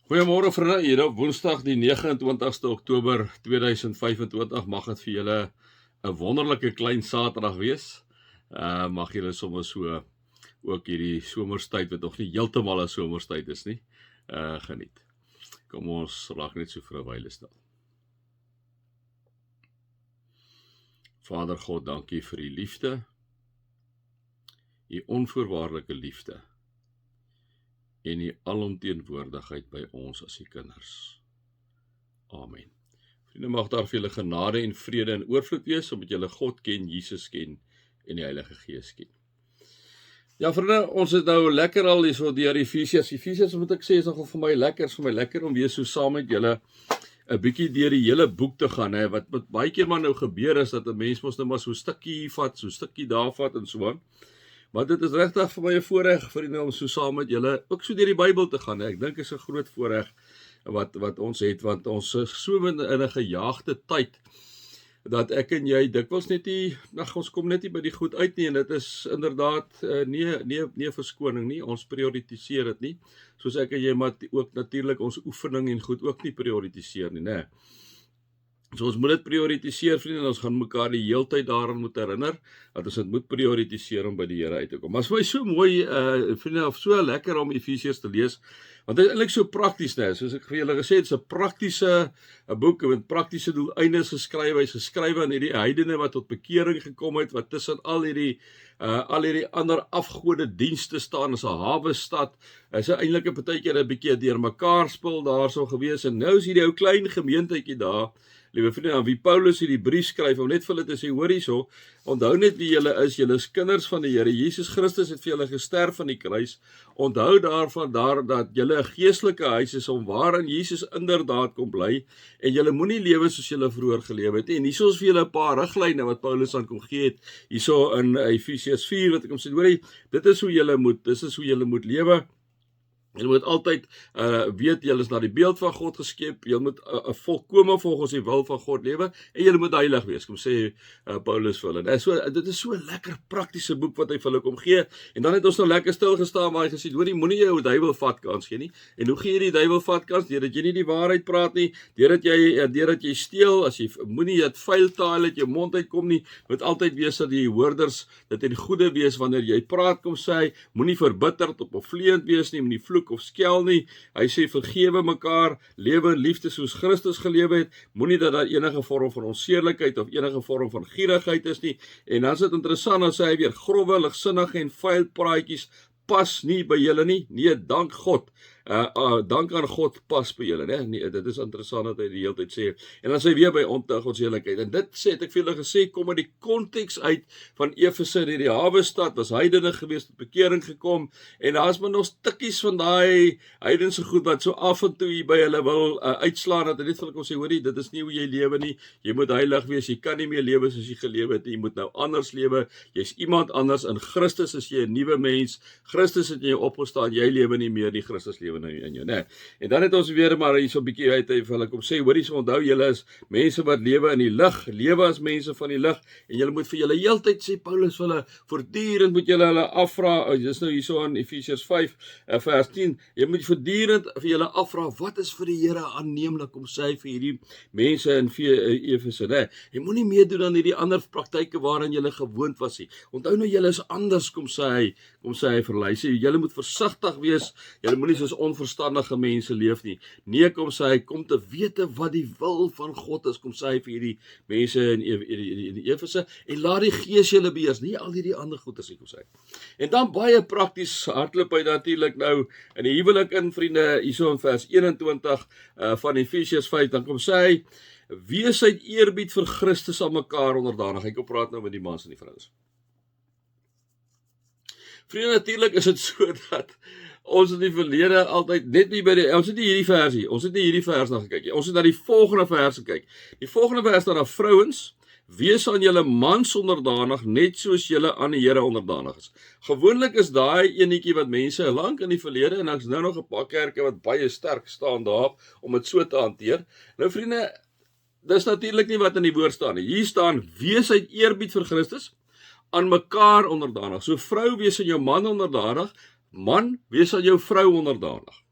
Goeiemôre vriende, hier op Woensdag die 29ste Oktober 2025 mag dit vir julle 'n wonderlike klein Saterdag wees. Mag julle sommer so ook hierdie somerstyd wat nog nie heeltemal 'n somerstyd is nie, geniet. Kom ons raak net so vir 'n wyle stil. Vader God, dankie vir u liefde, u onvoorwaardelike liefde en die alomteenwoordigheid by ons as die kinders. Amen. Vriende, mag daar vir julle genade en vrede en oorvloed wees, omdat julle God ken, Jesus ken en die Heilige Gees ken. Ja, vriende, ons het nou lekker al hier so deur Efesiërs. Efesiërs moet ek sê is nogal vir my lekker om weer so saam met julle 'n bietjie deur die hele boek te gaan, hè. Wat baie keer maar nou gebeur is dat 'n mens mos nou maar so 'n stukkie vat, so 'n stukkie daar vat en so aan. Maar dit is regtig vir my 'n voorreg, vriende, om so saam met julle ook so deur die Bybel te gaan. Ek dink is 'n groot voorreg wat ons het, want ons is so in 'n gejaagde tyd dat ek en jy dikwels net nie, ons kom net nie by die goed uit nie, en dit is inderdaad nie 'n verskoning nie. Ons prioritiseer dit nie, soos ek en jy maar ook natuurlik ons oefening en goed ook nie prioritiseer nie, né? So ons moet dit prioritiseer, vriende, en ons gaan mekaar die heeltyd daaraan moet herinner dat ons dit moet prioritiseer om by die Here uit te kom. Maar is vir my so mooi, vriende, of so lekker om Efesiërs te lees, want dit is eintlik so prakties, né? Soos ek vir julle gesê het, dit is 'n praktiese boek met praktiese doeleindes geskryf. Hy's geskryf aan hierdie heidene wat tot bekering gekom het, wat tussen al hierdie ander afgode dienste staan as 'n hawe stad. Is eintlik 'n partykeer 'n bietjie deurmekaar spul daarso gewees, en nou is hierdie ou klein gemeentetjie daar, liewe vriende, aan wie Paulus hierdie brief skryf, om net vir hulle te sê, hoor hierso, onthou net wie julle is kinders van die Here. Jesus Christus het vir julle gesterf aan die kruis. Onthou daarvan dat julle 'n geestelike huis is, om waarin Jesus inderdaad kom bly, en julle moenie lewe soos julle vroeër gelewe het nie. En hierso is vir julle 'n paar riglyne wat Paulus aan kom gee het, hierso in Efesiërs 4, wat ek hom sê, hoorie, dit is hoe julle moet lewe. Julle moet altyd weet, julle is na die beeld van God geskep, julle moet volkome volgens die wil van God lewe, en julle moet heilig wees, kom sê Paulus vir hulle. Dit is so 'n lekker praktiese boek wat hy vir hulle kom gee, en dan het ons nou lekker stil gestaan, waar hy gesê, hoorie, moenie jou duiwel vat kans gee nie. En hoe gee jy die duiwel vat kans? Deurdat jy nie die waarheid praat nie, deurdat jy steel, as jy moenie dat vuil taal uit jou mond uitkom nie, moet altyd wees dat die hoorders dit in goeie wees wanneer jy praat, kom sê hy, moenie verbitterd of vleend wees nie, moenie vloek of skel nie. Hy sê vergewe mekaar, lewe in liefde soos Christus gelewe het, moenie dat daar enige vorm van onseerlikheid of enige vorm van gierigheid is nie. En dan is dit interessant, dan sê hy weer, grove, ligsinnige en vuil praatjies pas nie by julle nie. Nee, dank God. Dank aan God pas by julle, né? Nee, dit is interessant dat hy die hele tyd sê. En dan sê hy weer by ontuig ons eerlikheid. En dit sê, het ek vir julle gesê, kom uit die konteks uit van Efese, die hawe stad, was heidene gewees, tot bekering gekom, en daar is maar nog stukkies van daai heidense goed wat so af en toe by hulle wil uitslaan, dat hy net vir hulle kom sê, hoorie, dit is nie hoe jy lewe nie, jy moet heilig wees, jy kan nie meer lewe soos jy gelewe het nie, jy moet nou anders lewe, jy's iemand anders, in Christus is jy 'n nuwe mens, Christus het in jou opgestaan, jy lewe nie meer nie, Christus lewe nou in jou, né? En dan het ons weer maar hier so 'n bietjie uit vir hulle kom sê, hoorie, so onthou julle is mense wat lewe in die lig, lewe as mense van die lig, en julle moet vir julle heeltyd, sê Paulus vir hulle, voortdurend moet julle afvra, dis nou hierso in Efesiërs 5 vers 10, jy moet voortdurend vir julle afvra, wat is vir die Here aanneemlik, om sê hy vir hierdie mense in Efese, né? Jy moenie meer doen dan hierdie ander praktyke waaraan julle gewoond was nie. Onthou nou, julle is anders, kom sê hy vir hulle. Hy sê, julle moet versigtig wees, julle moenie soos onverstandige mense leef nie. Nee, kom sê hy, kom te wete wat die wil van God is, kom sê hy vir hierdie mense in Efese, en laat die Gees julle beheers, nie al hierdie ander goeders nie, kom sê hy. En dan baie prakties, hardloop hy natuurlik nou in die huwelik in, vriende, hierso in vers 21 van Efesiërs 5, dan kom sê hy, wees uit eerbied vir Christus aan mekaar onderdanig. Ek kom praat nou met die mans en die vrouens. Vriende, natuurlik is dit so dat ons in die verlede altyd net nie ons het nie hierdie vers na gekyk nie. Ons het na die volgende vers gekyk. Die volgende vers dan, vrouens, wees aan julle mans onderdanig, net soos julle aan die Here onderdanig is. Gewoonlik is daai enetjie wat mense lank in die verlede, en ek is nou nog 'n paar kerke wat baie sterk staan daarop om dit so te hanteer. Nou vriende, dis natuurlik nie wat in die woord staan nie. Hier staan, wees uit eerbied vir Christus aan mekaar onderdanig. So vrou, wees aan jou man onderdanig, man, wees aan jou vrou onderdanig.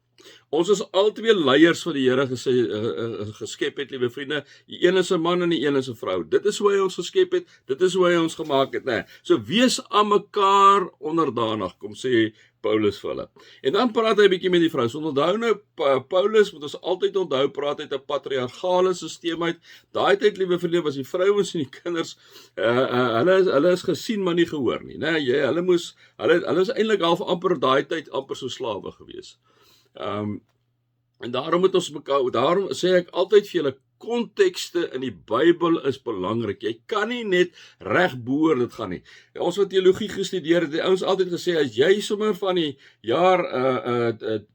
Ons is albei leiers van die Here geskep het, liewe vriende. Die een is 'n man en die een is 'n vrou. Dit is hoe hy ons geskep het, dit is hoe hy ons gemaak het, né? So wees aan mekaar onderdanig, kom sê Paulus vir hulle. En dan praat hy 'n bietjie met die vrouens. Onthou nou, Paulus, moet ons altyd onthou, praat uit 'n patriargale stelsel uit. Daai tyd, liewe vriende, was die vrouens en die kinders, hulle is gesien maar nie gehoor nie, né? Hulle is eintlik half amper daai tyd amper so slawe gewees. En daarom sê ek altyd vir julle, kontekste in die Bybel is belangrik. Jy kan nie net reg boor dit gaan nie. Ons wat teologie gestudeer het, die ouens altyd gesê, as jy sommer van die jaar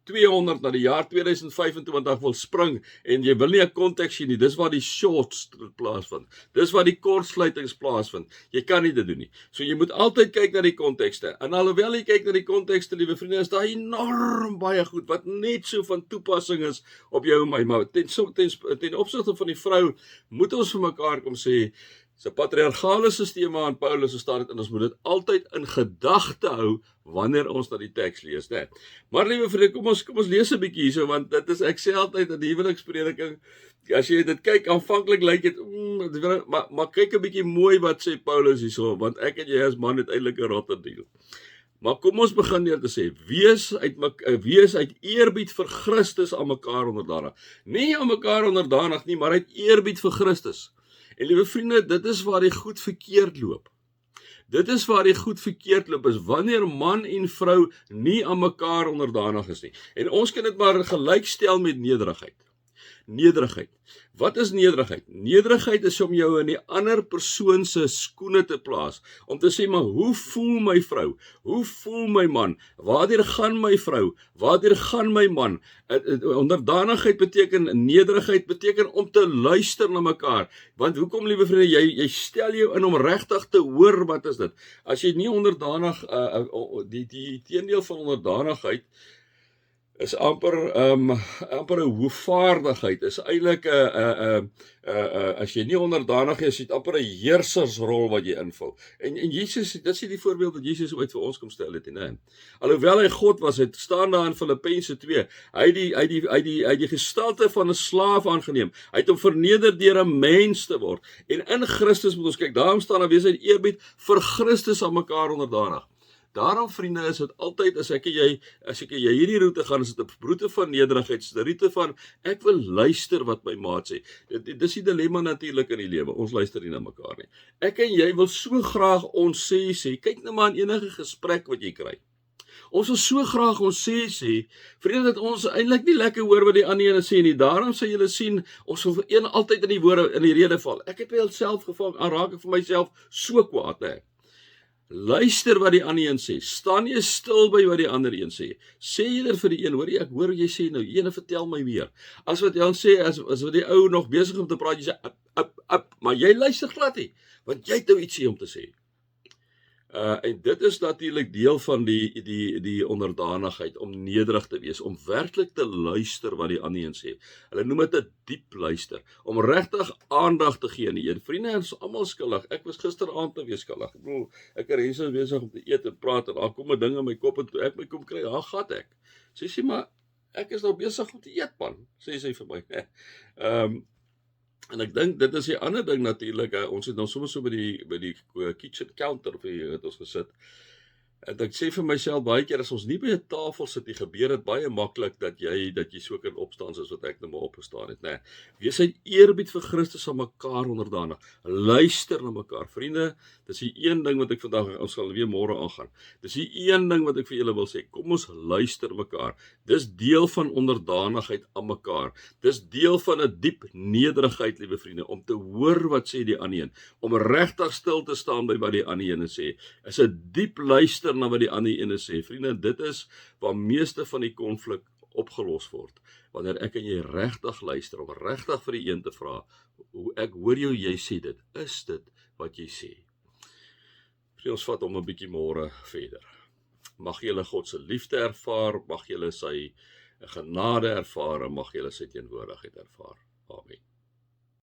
200 na die jaar 2025 wil spring, en jy wil nie 'n konteks sien nie, dis waar die shorts plaasvind. Dis waar die kortsluitings plaasvind. Jy kan nie dit doen nie. So jy moet altyd kyk na die kontekste. En alhoewel jy kyk na die kontekste, liewe vriende, is daar enorm baie goed wat net so van toepassing is op jou en my, maar ten opsigte van die vrou, moet ons vir mekaar kom sê, dis 'n patriargale stelsel aan Paulus gestaan het, en ons moet dit altyd in gedagte hou wanneer ons na die teks lees, né? Maar liewe vriende, kom ons lees 'n bietjie hierso, want dit is, ek sê altyd in die huweliksprediking, as jy dit kyk, aanvanklik lyk dit, maar kyk 'n bietjie mooi wat sê Paulus hierso, want ek en jy as man het eintlik 'n rotte deal. Maar kom ons begin deur te sê, wees uit eerbied vir Christus aan mekaar onderdanig. Nie aan mekaar onderdanig nie, maar uit eerbied vir Christus. En liewe vriende, dit is waar die goed verkeerd loop. Dit is waar die goed verkeerd loop, is wanneer man en vrou nie aan mekaar onderdanig is nie. En ons kan dit maar gelykstel met nederigheid. Nederigheid. Wat is nederigheid? Nederigheid is om jou in die ander persoon se skoene te plaas, om te sê, maar hoe voel my vrou? Hoe voel my man? Waardeur gaan my vrou? Waardeur gaan my man? Onderdanigheid beteken, nederigheid beteken om te luister na mekaar. Want hoekom, liewe vriende, jy stel jou in om regtig te hoor, wat is dit? As jy nie onderdanig, die teendeel van onderdanigheid, is amper 'n hoefvaardigheid, is eintlik as jy nie onderdanig is, het amper 'n heersersrol wat jy invul. En Jesus, dit is die voorbeeld wat Jesus ooit vir ons kom stel het, né? Alhoewel hy God was, het staan daar in Filippense 2, hy het die gestalte van 'n slaaf aangeneem, hy het hom verneder deur 'n mens te word, en in Christus moet ons kyk, daarom staan daar, wees uit eerbied vir Christus aan mekaar onderdanig. Daarom, vriende, is dit altyd, as ek en jy hierdie roete gaan, is dit 'n roete van nederigheid, is dit 'n roete van, ek wil luister wat my maat sê. Dis die dilemma natuurlik in die lewe, ons luister nie na mekaar nie. Ek en jy wil so graag ons sê, kyk nou maar in enige gesprek wat jy kry. Ons wil so graag ons sê, vriende, dat ons eintlik nie lekker hoor wat die ander ene sê nie. Daarom sal julle sien, ons wil altyd in die rede val. Ek het by myself gevang, raak ek vir myself so kwaad, né? Luister wat die ander een sê. Staan jy stil by wat die ander een sê. Sê jy vir die een, ek hoor wat jy sê nou, ene vertel my meer. As wat jy dan sê, as wat die ou nog besig om te praat, jy sê, maar jy luister glad nie, want jy het nou iets om te sê. En dit is natuurlik deel van die onderdanigheid, om nederig te wees, om werklik te luister wat die ander een sê. Hulle noem dit 'n diep luister, om regtig aandag te gee aan die een. Vriende, ons is almal skuldig. Ek was gisteraand te wees skuldig. Ek bedoel, ek het hier besig om te eet en praat, en daar kom 'n ding in my kop, en toe ek my kom kry, daar gat ek. Sê, maar ek is nou besig om te eet, man, sê sy vir my. En ek dink, dit is die ander ding natuurlik, ons het nou soms so by die kitchen counter het ons gesit, en ek sê vir myself, baie keer as ons nie by 'n tafel sit, gebeur dit baie maklik, dat jy so kan opstaan, soos wat ek nou maar opgestaan het, né? Wees uit eerbied vir Christus aan mekaar onderdanig, luister na mekaar, vriende, dis die een ding wat ek vandag, ons sal weer môre aangaan, dis die een ding wat ek vir julle wil sê, kom ons luister mekaar, dis deel van onderdanigheid aan mekaar, dis deel van 'n diep nederigheid, liewe vriende, om te hoor wat sê die ander een, om regtig stil te staan by wat die ander een sê, is 'n diep luister na wat die ander ene sê. Vriende, dit is waar meeste van die konflik opgelos word, wanneer ek en jy regtig luister, om regtig vir die een te vra, ek hoor jou, jy sê dit, is dit wat jy sê? Vriende, ons vat om 'n bietjie môre verder. Mag julle God se liefde ervaar, mag julle sy genade ervaar, en mag julle sy teenwoordigheid ervaar. Amen.